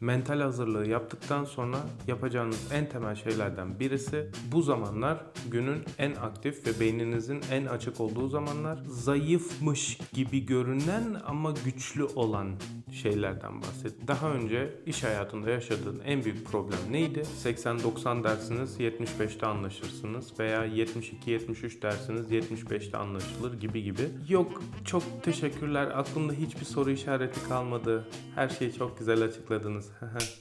Mental hazırlığı yaptıktan sonra yapacağınız en temel şeylerden birisi bu zamanlar günün en aktif ve beyninizin en açık olduğu zamanlar zayıfmış gibi görünen ama güçlü olan şeylerden bahset. Daha önce iş hayatında yaşadığın en büyük problem neydi? 80-90 dersiniz 75'te anlaşırsınız veya 72-73 dersiniz 75'te anlaşılır gibi. Yok çok teşekkürler, aklımda hiçbir soru işareti kalmadı. Her şeyi çok güzel açıkladınız.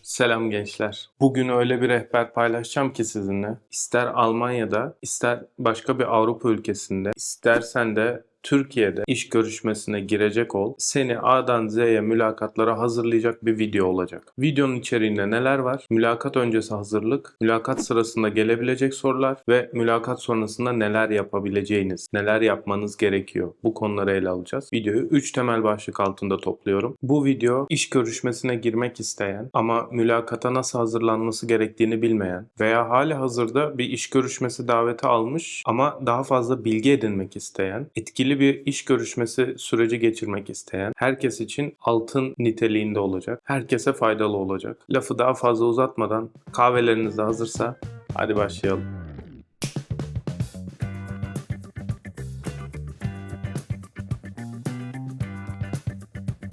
Selam gençler. Bugün öyle bir rehber paylaşacağım ki sizinle. İster Almanya'da, ister başka bir Avrupa ülkesinde, istersen de Türkiye'de iş görüşmesine girecek ol. Seni A'dan Z'ye mülakatlara hazırlayacak bir video olacak. Videonun içeriğinde neler var? Mülakat öncesi hazırlık, mülakat sırasında gelebilecek sorular ve mülakat sonrasında neler yapabileceğiniz, neler yapmanız gerekiyor. Bu konuları ele alacağız. Videoyu 3 temel başlık altında topluyorum. Bu video iş görüşmesine girmek isteyen ama mülakata nasıl hazırlanması gerektiğini bilmeyen veya hali hazırda bir iş görüşmesi daveti almış ama daha fazla bilgi edinmek isteyen, etkili bir iş görüşmesi süreci geçirmek isteyen herkes için altın niteliğinde olacak. Herkese faydalı olacak. Lafı daha fazla uzatmadan kahveleriniz de hazırsa hadi başlayalım.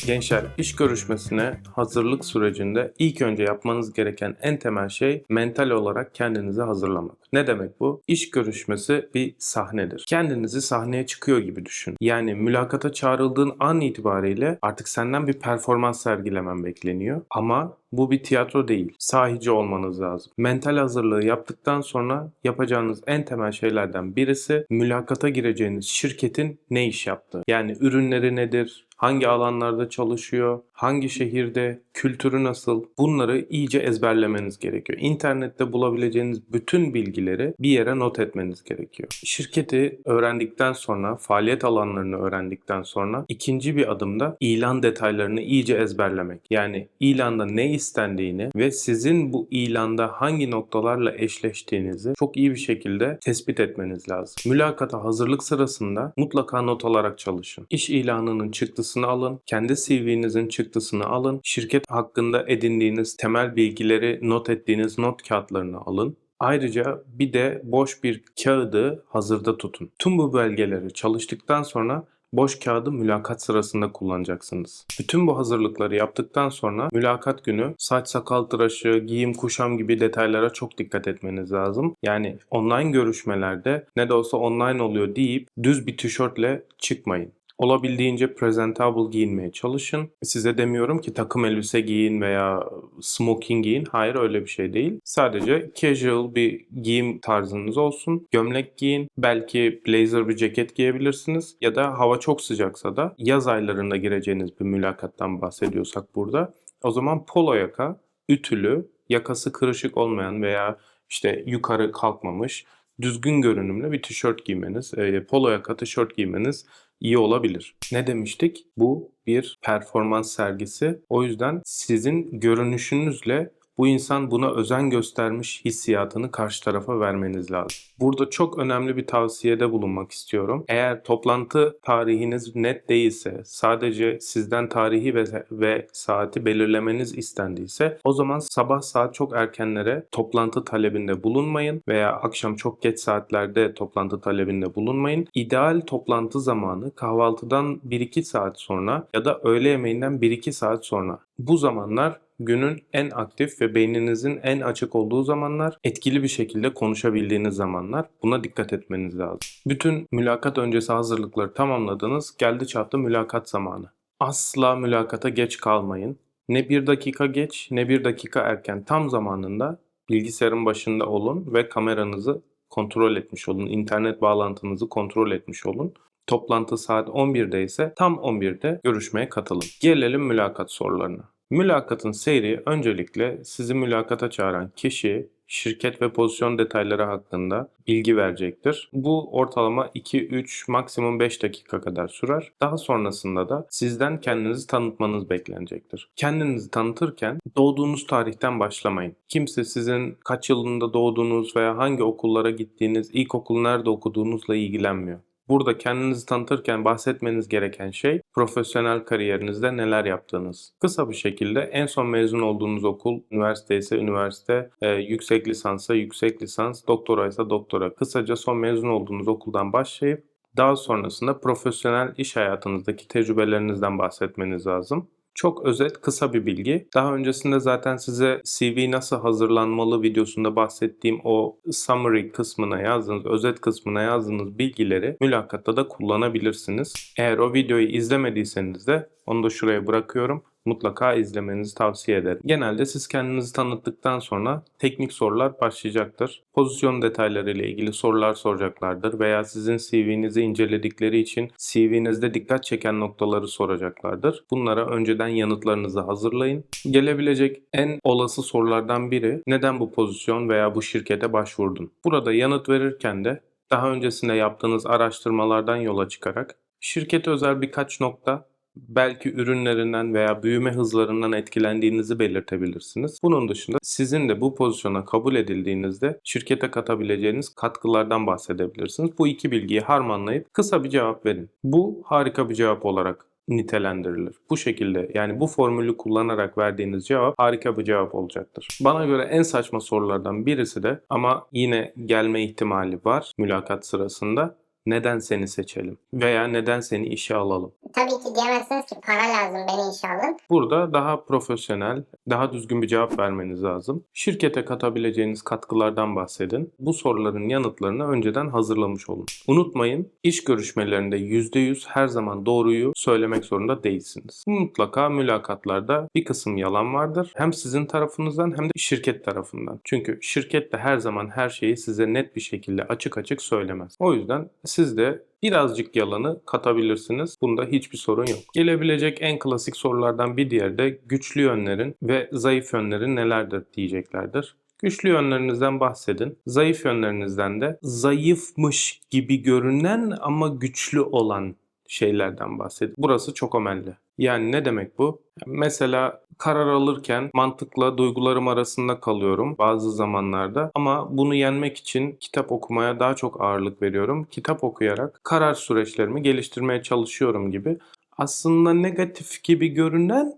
Gençler, iş görüşmesine hazırlık sürecinde ilk önce yapmanız gereken en temel şey mental olarak kendinizi hazırlamak. Ne demek bu? İş görüşmesi bir sahnedir. Kendinizi sahneye çıkıyor gibi düşün. Yani mülakata çağrıldığın an itibariyle artık senden bir performans sergilemen bekleniyor. Ama bu bir tiyatro değil. Sahici olmanız lazım. Mental hazırlığı yaptıktan sonra yapacağınız en temel şeylerden birisi mülakata gireceğiniz şirketin ne iş yaptığı. Yani ürünleri nedir? Hangi alanlarda çalışıyor, hangi şehirde, kültürü nasıl, bunları iyice ezberlemeniz gerekiyor. İnternette bulabileceğiniz bütün bilgileri bir yere not etmeniz gerekiyor. Şirketi öğrendikten sonra, faaliyet alanlarını öğrendikten sonra ikinci bir adımda ilan detaylarını iyice ezberlemek. Yani ilanda ne istendiğini ve sizin bu ilanda hangi noktalarla eşleştiğinizi çok iyi bir şekilde tespit etmeniz lazım. Mülakata hazırlık sırasında mutlaka not alarak çalışın. İş ilanının çıktısını alın, kendi CV'nizin çıktısını alın, şirket hakkında edindiğiniz temel bilgileri not ettiğiniz not kağıtlarını alın. Ayrıca bir de boş bir kağıdı hazırda tutun. Tüm bu belgeleri çalıştıktan sonra boş kağıdı mülakat sırasında kullanacaksınız. Bütün bu hazırlıkları yaptıktan sonra mülakat günü saç sakal tıraşı, giyim kuşam gibi detaylara çok dikkat etmeniz lazım. Yani online görüşmelerde ne de olsa online oluyor deyip düz bir tişörtle çıkmayın. Olabildiğince presentable giyinmeye çalışın. Size demiyorum ki takım elbise giyin veya smoking giyin. Hayır, öyle bir şey değil. Sadece casual bir giyim tarzınız olsun. Gömlek giyin. Belki blazer bir ceket giyebilirsiniz. Ya da hava çok sıcaksa da yaz aylarında gireceğiniz bir mülakattan bahsediyorsak burada. O zaman polo yaka, ütülü, yakası kırışık olmayan veya işte yukarı kalkmamış düzgün görünümlü bir tişört giymeniz, polo yaka tişört giymeniz iyi olabilir. Ne demiştik? Bu bir performans sergisi. O yüzden sizin görünüşünüzle bu insan buna özen göstermiş hissiyatını karşı tarafa vermeniz lazım. Burada çok önemli bir tavsiyede bulunmak istiyorum. Eğer toplantı tarihiniz net değilse, sadece sizden tarihi ve saati belirlemeniz istendiyse, o zaman sabah saat çok erkenlere toplantı talebinde bulunmayın veya akşam çok geç saatlerde toplantı talebinde bulunmayın. İdeal toplantı zamanı kahvaltıdan 1-2 saat sonra ya da öğle yemeğinden 1-2 saat sonra. Bu zamanlar günün en aktif ve beyninizin en açık olduğu zamanlar, etkili bir şekilde konuşabildiğiniz zamanlar. Buna dikkat etmeniz lazım. Bütün mülakat öncesi hazırlıkları tamamladınız. Geldi çattı mülakat zamanı. Asla mülakata geç kalmayın. Ne bir dakika geç ne bir dakika erken. Tam zamanında bilgisayarın başında olun ve kameranızı kontrol etmiş olun. İnternet bağlantınızı kontrol etmiş olun. Toplantı saat 11'de ise tam 11'de görüşmeye katılın. Gelelim mülakat sorularına. Mülakatın seyri öncelikle sizi mülakata çağıran kişi, şirket ve pozisyon detayları hakkında bilgi verecektir. Bu ortalama 2-3 maksimum 5 dakika kadar sürer. Daha sonrasında da sizden kendinizi tanıtmanız beklenecektir. Kendinizi tanıtırken doğduğunuz tarihten başlamayın. Kimse sizin kaç yılında doğduğunuz veya hangi okullara gittiğiniz, ilkokul nerede okuduğunuzla ilgilenmiyor. Burada kendinizi tanıtırken bahsetmeniz gereken şey profesyonel kariyerinizde neler yaptığınız. Kısa bir şekilde en son mezun olduğunuz okul, üniversite ise üniversite, yüksek lisansa yüksek lisans, doktora ise doktora. Kısaca son mezun olduğunuz okuldan başlayıp daha sonrasında profesyonel iş hayatınızdaki tecrübelerinizden bahsetmeniz lazım. Çok özet, kısa bir bilgi. Daha öncesinde zaten size CV nasıl hazırlanmalı videosunda bahsettiğim o summary kısmına yazdığınız, özet kısmına yazdığınız bilgileri mülakatta da kullanabilirsiniz. Eğer o videoyu izlemediyseniz de onu da şuraya bırakıyorum. Mutlaka izlemenizi tavsiye ederim. Genelde siz kendinizi tanıttıktan sonra teknik sorular başlayacaktır. Pozisyon detayları ile ilgili sorular soracaklardır veya sizin CV'nizi inceledikleri için CV'nizde dikkat çeken noktaları soracaklardır. Bunlara önceden yanıtlarınızı hazırlayın. Gelebilecek en olası sorulardan biri, neden bu pozisyon veya bu şirkete başvurdun? Burada yanıt verirken de daha öncesinde yaptığınız araştırmalardan yola çıkarak şirkete özel birkaç nokta, belki ürünlerinden veya büyüme hızlarından etkilendiğinizi belirtebilirsiniz. Bunun dışında sizin de bu pozisyona kabul edildiğinizde şirkete katabileceğiniz katkılardan bahsedebilirsiniz. Bu iki bilgiyi harmanlayıp kısa bir cevap verin. Bu harika bir cevap olarak nitelendirilir. Bu şekilde, yani bu formülü kullanarak verdiğiniz cevap harika bir cevap olacaktır. Bana göre en saçma sorulardan birisi de, ama yine gelme ihtimali var mülakat sırasında, neden seni seçelim veya neden seni işe alalım? Tabii ki diyemezsiniz ki para lazım beni işe alın. Burada daha profesyonel, daha düzgün bir cevap vermeniz lazım. Şirkete katabileceğiniz katkılardan bahsedin. Bu soruların yanıtlarını önceden hazırlamış olun. Unutmayın, iş görüşmelerinde %100 her zaman doğruyu söylemek zorunda değilsiniz. Mutlaka mülakatlarda bir kısım yalan vardır. Hem sizin tarafınızdan hem de şirket tarafından. Çünkü şirket de her zaman her şeyi size net bir şekilde açık açık söylemez. O yüzden siz de birazcık yalanı katabilirsiniz. Bunda hiçbir sorun yok. Gelebilecek en klasik sorulardan bir diğeri de güçlü yönlerin ve zayıf yönlerin nelerdir diyeceklerdir. Güçlü yönlerinizden bahsedin. Zayıf yönlerinizden de zayıfmış gibi görünen ama güçlü olan şeylerden bahsedin. Burası çok önemli. Yani ne demek bu? Mesela karar alırken mantıkla duygularım arasında kalıyorum bazı zamanlarda, ama bunu yenmek için kitap okumaya daha çok ağırlık veriyorum. Kitap okuyarak karar süreçlerimi geliştirmeye çalışıyorum gibi. Aslında negatif gibi görünen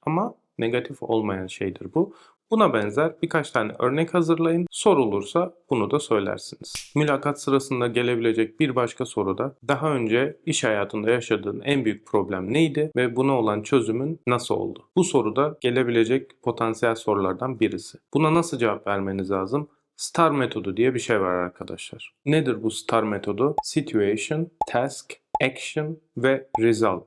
ama negatif olmayan şeydir bu. Buna benzer birkaç tane örnek hazırlayın. Sorulursa bunu da söylersiniz. Mülakat sırasında gelebilecek bir başka soru da, daha önce iş hayatında yaşadığın en büyük problem neydi ve buna olan çözümün nasıl oldu? Bu soru da gelebilecek potansiyel sorulardan birisi. Buna nasıl cevap vermeniz lazım? STAR metodu diye bir şey var arkadaşlar. Nedir bu STAR metodu? Situation, Task, Action ve Result.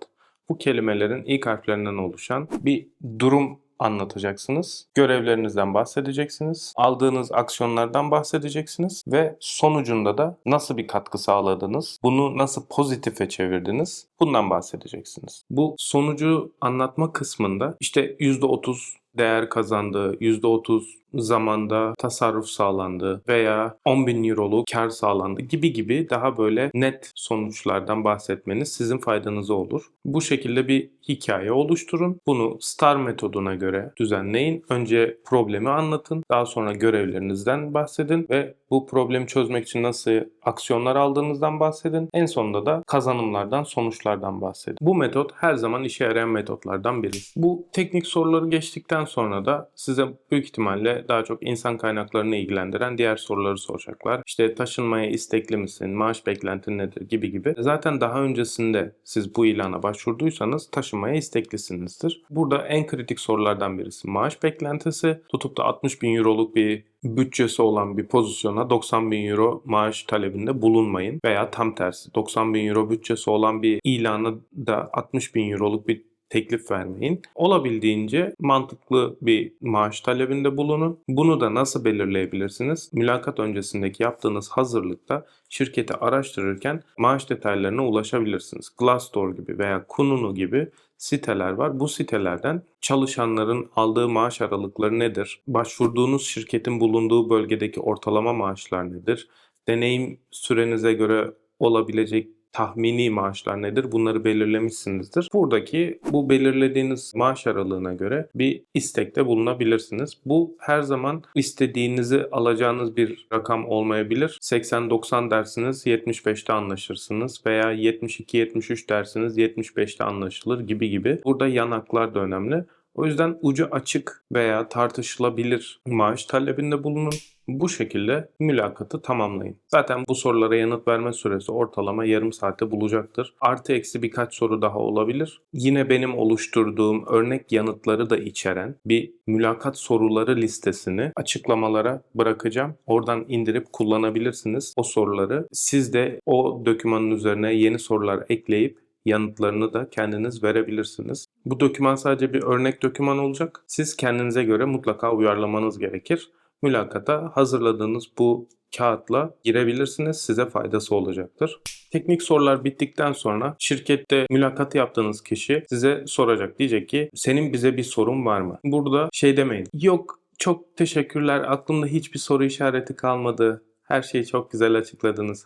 Bu kelimelerin ilk harflerinden oluşan bir durum anlatacaksınız. Görevlerinizden bahsedeceksiniz. Aldığınız aksiyonlardan bahsedeceksiniz ve sonucunda da nasıl bir katkı sağladınız? Bunu nasıl pozitife çevirdiniz? Bundan bahsedeceksiniz. Bu sonucu anlatma kısmında işte %30 değer kazandığı, %30 zamanda tasarruf sağlandı veya 10.000 euroluk kar sağlandı gibi daha böyle net sonuçlardan bahsetmeniz sizin faydanıza olur. Bu şekilde bir hikaye oluşturun. Bunu STAR metoduna göre düzenleyin. Önce problemi anlatın. Daha sonra görevlerinizden bahsedin ve bu problemi çözmek için nasıl aksiyonlar aldığınızdan bahsedin. En sonunda da kazanımlardan, sonuçlardan bahsedin. Bu metot her zaman işe yarayan metotlardan biri. Bu teknik soruları geçtikten sonra da size büyük ihtimalle daha çok insan kaynaklarını ilgilendiren diğer soruları soracaklar. İşte taşınmaya istekli misin? Maaş beklentin nedir? Gibi. Zaten daha öncesinde siz bu ilana başvurduysanız taşınmaya isteklisinizdir. Burada en kritik sorulardan birisi maaş beklentisi. Tutup da 60.000 euroluk bir bütçesi olan bir pozisyona 90.000 euro maaş talebinde bulunmayın. Veya tam tersi, 90.000 euro bütçesi olan bir ilana da 60.000 euroluk bir teklif vermeyin. Olabildiğince mantıklı bir maaş talebinde bulunun. Bunu da nasıl belirleyebilirsiniz? Mülakat öncesindeki yaptığınız hazırlıkta şirketi araştırırken maaş detaylarına ulaşabilirsiniz. Glassdoor gibi veya Kununu gibi siteler var. Bu sitelerden çalışanların aldığı maaş aralıkları nedir? Başvurduğunuz şirketin bulunduğu bölgedeki ortalama maaşlar nedir? Deneyim sürenize göre olabilecek tahmini maaşlar nedir? Bunları belirlemişsinizdir. Buradaki bu belirlediğiniz maaş aralığına göre bir istekte bulunabilirsiniz. Bu her zaman istediğinizi alacağınız bir rakam olmayabilir. 80-90 dersiniz, 75'te anlaşırsınız veya 72-73 dersiniz, 75'te anlaşılır gibi. Burada yanaklar da önemli. O yüzden ucu açık veya tartışılabilir maaş talebinde bulunun. Bu şekilde mülakatı tamamlayın. Zaten bu sorulara yanıt verme süresi ortalama yarım saate bulacaktır. Artı eksi birkaç soru daha olabilir. Yine benim oluşturduğum örnek yanıtları da içeren bir mülakat soruları listesini açıklamalara bırakacağım. Oradan indirip kullanabilirsiniz o soruları. Siz de o dokümanın üzerine yeni sorular ekleyip yanıtlarını da kendiniz verebilirsiniz. Bu doküman sadece bir örnek doküman olacak. Siz kendinize göre mutlaka uyarlamanız gerekir. Mülakata hazırladığınız bu kağıtla girebilirsiniz. Size faydası olacaktır. Teknik sorular bittikten sonra şirkette mülakat yaptığınız kişi size soracak. Diyecek ki senin bize bir sorun var mı? Burada şey demeyin. Yok, çok teşekkürler. Aklımda hiçbir soru işareti kalmadı. Her şeyi çok güzel açıkladınız.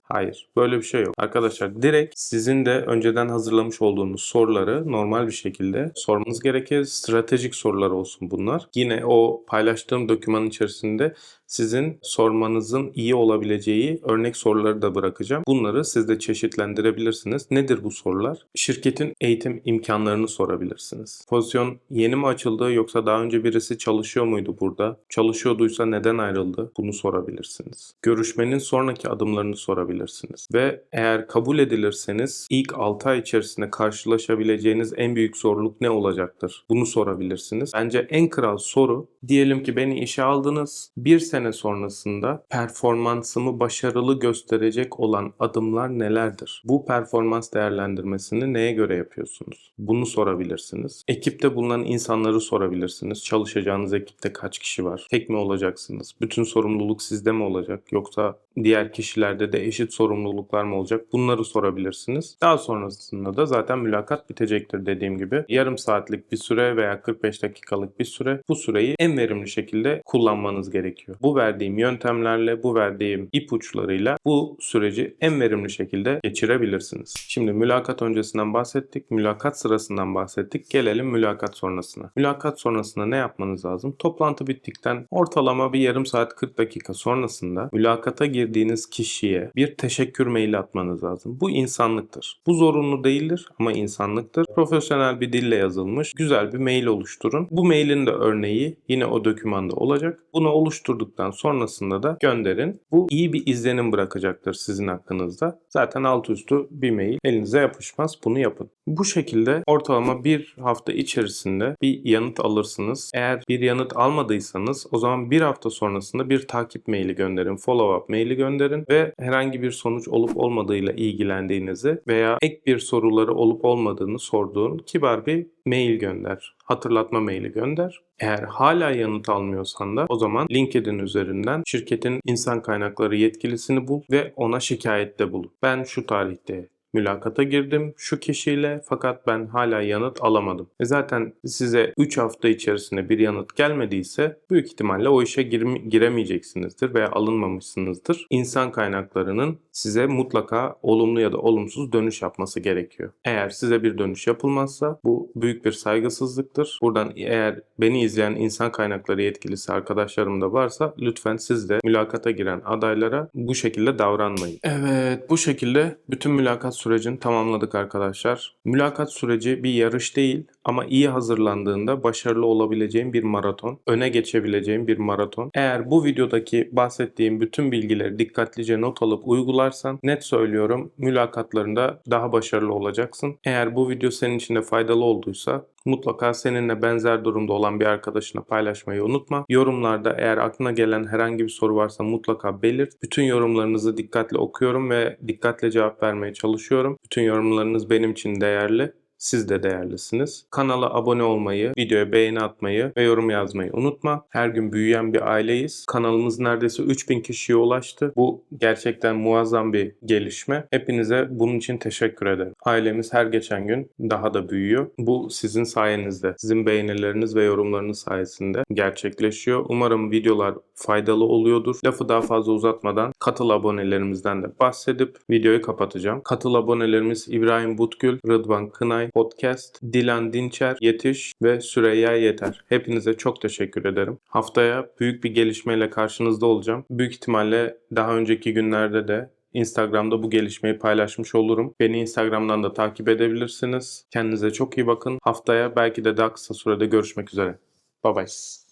Hayır, böyle bir şey yok. Arkadaşlar direkt sizin de önceden hazırlamış olduğunuz soruları normal bir şekilde sormanız gerekir. Stratejik sorular olsun bunlar. Yine o paylaştığım dokümanın içerisinde sizin sormanızın iyi olabileceği örnek soruları da bırakacağım. Bunları siz de çeşitlendirebilirsiniz. Nedir bu sorular? Şirketin eğitim imkanlarını sorabilirsiniz. Pozisyon yeni mi açıldı yoksa daha önce birisi çalışıyor muydu burada? Çalışıyorduysa neden ayrıldı? Bunu sorabilirsiniz. Görüşmenin sonraki adımlarını sorabilirsiniz. Ve eğer kabul edilirseniz ilk 6 ay içerisinde karşılaşabileceğiniz en büyük zorluk ne olacaktır? Bunu sorabilirsiniz. Bence en kral soru, diyelim ki beni işe aldınız. Bir sene sonrasında performansımı başarılı gösterecek olan adımlar nelerdir? Bu performans değerlendirmesini neye göre yapıyorsunuz? Bunu sorabilirsiniz. Ekipte bulunan insanları sorabilirsiniz. Çalışacağınız ekipte kaç kişi var? Tek mi olacaksınız? Bütün sorumluluk sizde mi olacak? Yoksa diğer kişilerde de eşit sorumluluklar mı olacak? Bunları sorabilirsiniz. Daha sonrasında da zaten mülakat bitecektir dediğim gibi. Yarım saatlik bir süre veya 45 dakikalık bir süre. Bu süreyi en verimli şekilde kullanmanız gerekiyor. Bu verdiğim yöntemlerle, bu verdiğim ipuçlarıyla bu süreci en verimli şekilde geçirebilirsiniz. Şimdi mülakat öncesinden bahsettik. Mülakat sırasından bahsettik. Gelelim mülakat sonrasına. Mülakat sonrasında ne yapmanız lazım? Toplantı bittikten ortalama bir yarım saat 40 dakika sonrasında mülakata girdiğiniz kişiye bir teşekkür maili atmanız lazım. Bu insanlıktır. Bu zorunlu değildir ama insanlıktır. Profesyonel bir dille yazılmış güzel bir mail oluşturun. Bu mailin de örneği yine o dokümanda olacak. Bunu oluşturduktan sonrasında da gönderin. Bu iyi bir izlenim bırakacaktır sizin hakkınızda. Zaten altı üstü bir mail elinize yapışmaz. Bunu yapın. Bu şekilde ortalama bir hafta içerisinde bir yanıt alırsınız. Eğer bir yanıt almadıysanız o zaman bir hafta sonrasında bir takip maili gönderin. Follow-up maili gönderin ve herhangi bir sonuç olup olmadığıyla ilgilendiğinizi veya ek bir soruları olup olmadığını sorduğun kibar bir mail gönder. Hatırlatma maili gönder. Eğer hala yanıt almıyorsan da o zaman LinkedIn üzerinden şirketin insan kaynakları yetkilisini bul ve ona şikayette bulun. Ben şu tarihte mülakata girdim şu kişiyle fakat ben hala yanıt alamadım. Zaten size 3 hafta içerisinde bir yanıt gelmediyse büyük ihtimalle o işe giremeyeceksinizdir veya alınmamışsınızdır. İnsan kaynaklarının size mutlaka olumlu ya da olumsuz dönüş yapması gerekiyor. Eğer size bir dönüş yapılmazsa bu büyük bir saygısızlıktır. Buradan eğer beni izleyen insan kaynakları yetkilisi arkadaşlarım da varsa lütfen siz de mülakata giren adaylara bu şekilde davranmayın. Evet, bu şekilde bütün mülakat sürecini tamamladık arkadaşlar. Mülakat süreci bir yarış değil ama iyi hazırlandığında başarılı olabileceğin bir maraton, öne geçebileceğin bir maraton. Eğer bu videodaki bahsettiğim bütün bilgileri dikkatlice not alıp uygularsan net söylüyorum mülakatlarında daha başarılı olacaksın. Eğer bu video senin için de faydalı olduysa mutlaka seninle benzer durumda olan bir arkadaşına paylaşmayı unutma. Yorumlarda eğer aklına gelen herhangi bir soru varsa mutlaka belirt. Bütün yorumlarınızı dikkatle okuyorum ve dikkatle cevap vermeye çalışıyorum. Bütün yorumlarınız benim için değerli. Siz de değerlisiniz. Kanala abone olmayı, videoya beğeni atmayı ve yorum yazmayı unutma. Her gün büyüyen bir aileyiz. Kanalımız neredeyse 3000 kişiye ulaştı. Bu gerçekten muazzam bir gelişme. Hepinize bunun için teşekkür ederim. Ailemiz her geçen gün daha da büyüyor. Bu sizin sayenizde, sizin beğenileriniz ve yorumlarınız sayesinde gerçekleşiyor. Umarım videolar faydalı oluyordur. Lafı daha fazla uzatmadan Katıl abonelerimizden de bahsedip videoyu kapatacağım. Katıl abonelerimiz İbrahim Butgül, Rıdvan Kınay, Podcast, Dilan Dinçer, Yetiş ve Süreyya Yeter. Hepinize çok teşekkür ederim. Haftaya büyük bir gelişmeyle karşınızda olacağım. Büyük ihtimalle daha önceki günlerde de Instagram'da bu gelişmeyi paylaşmış olurum. Beni Instagram'dan da takip edebilirsiniz. Kendinize çok iyi bakın. Haftaya belki de daha kısa sürede görüşmek üzere. Bye bye.